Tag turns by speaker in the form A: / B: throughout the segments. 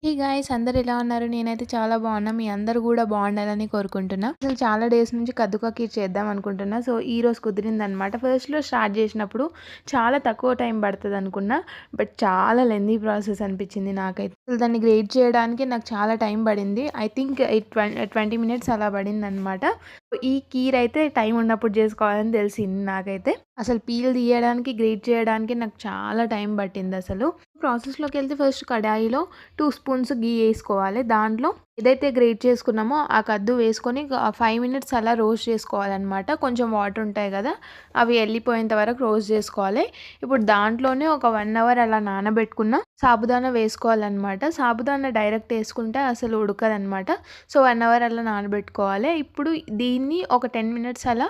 A: Hey guys అందరూ ఎలా ఉన్నారు? నేనైతే చాలా బాగున్నా. మీ అందరూ కూడా బాగుండాలని కోరుకుంటున్నా. అసలు చాలా డేస్ నుంచి కద్దు కా ఖీర్ చేద్దాం అనుకుంటున్నా. సో ఈరోజు కుదిరిందనమాట. ఫస్ట్‌లో స్టార్ట్ చేసినప్పుడు చాలా తక్కువ టైం పడతది అనుకున్నా. బట్ చాలా లెంథీ ప్రాసెస్ అనిపించింది నాకైతే. అసలు దాన్ని గ్రేట్ చేయడానికి నాకు చాలా టైం పడింది. ఐ థింక్ 20 మినిట్స్ అలా పడిందనమాట. ఈ కీర్ అయితే టైం ఉన్నప్పుడు చేసుకోవాలని తెలిసింది నాకైతే. అసలు పీల్ తీయడానికి, గ్రేట్ చేయడానికి నాకు చాలా టైం పట్టిందసలు. ప్రాసెస్‌లోకి వెళ్తే ఫస్ట్ కడాయిలో 2 స్పూన్స్ ఘీ ఏసుకోవాలి. దాంట్లో ఏదైతే గ్రేట్ చేసుకున్నామో ఆ కద్దు వేసుకొని 5 మినిట్స్ అలా రోస్ట్ చేసుకోవాలనమాట. కొంచెం వాటర్ ఉంటాయి కదా! అవి ఎళ్ళిపోయేంత వరకు రోస్ట్ చేసుకోవాలి. ఇప్పుడు దాంట్లోనే ఒక 1 అవర్ అలా నానబెట్టుకున్న సాబుదానా వేసుకోవాలనమాట. సాబుదానా డైరెక్ట్ ఏసుకుంటే అసలు ఉడకదనమాట. సో 1 అవర్ అలా నానబెట్టుకోవాలి. ఇప్పుడు దీన్ని ఒక 10 మినిట్స్ అలా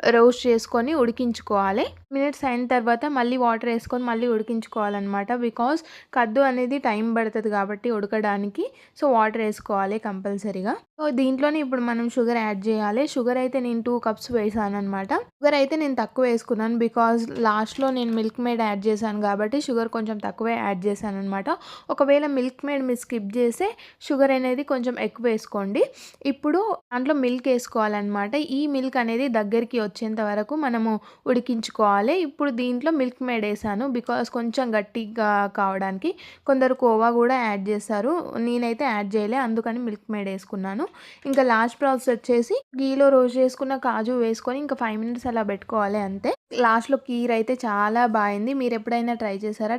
A: రోస్ట్ చేసుకొని ఉడికించుకోవాలి. మినిట్స్ అయిన తర్వాత మళ్ళీ వాటర్ ఏసుకొని మళ్ళీ ఉడికించుకోవాలనమాట. బికాజ్ కద్దు అనేది టైం పడతది కాబట్టి ఉడకడానికి. సో వాటర్ ఏసుకోవాలి కంపల్సరీగా. సో దీంట్లోనే ఇప్పుడు మనం షుగర్ యాడ్ చేయాలి. షుగర్ అయితే నేను 2 కప్స్ వేసాననమాట. షుగర్ అయితే నేను తక్కువ వేసుకున్నాను. బికాజ్ లాస్ట్‌లో నేను మిల్క్ మేడ్ యాడ్ చేశాను కాబట్టి షుగర్ కొంచెం తక్కువే యాడ్ చేశాననమాట. ఒకవేళ మిల్క్ మేడ్ మీరు స్కిప్ చేస్తే షుగర్ అనేది కొంచెం ఎక్కువ వేసుకోండి. ఇప్పుడు దాంట్లో మిల్క్ ఏసుకోవాలనమాట. ఈ మిల్క్ అనేది దగ్గరికి వచ్చేంత వరకు మనము ఉడికించుకోవాలి. ఇప్పుడు దీంట్లో మిల్క్ మేడ్ ఏసాను. బికాజ్ కొంచెం గట్టిగా కావడానికి. కొందరు కోవా కూడా యాడ్ చేస్తారు. నేనైతే యాడ్ చేయలే. అందుకని మిల్క్ మేడ్ ఏసుకున్నాను. ఇంకా లాస్ట్ ప్రాసెస్ వచ్చేసి ఘీలో రోస్ట్ చేసుకున్న కాజు వేసుకొని ఇంకా 5 మినిట్స్ అలా పెట్టుకోవాలి అంతే. లాస్ట్‌లో కీర్ అయితే చాలా బాగయింది. మీరు ఎప్పుడైనా ట్రై చేశారా?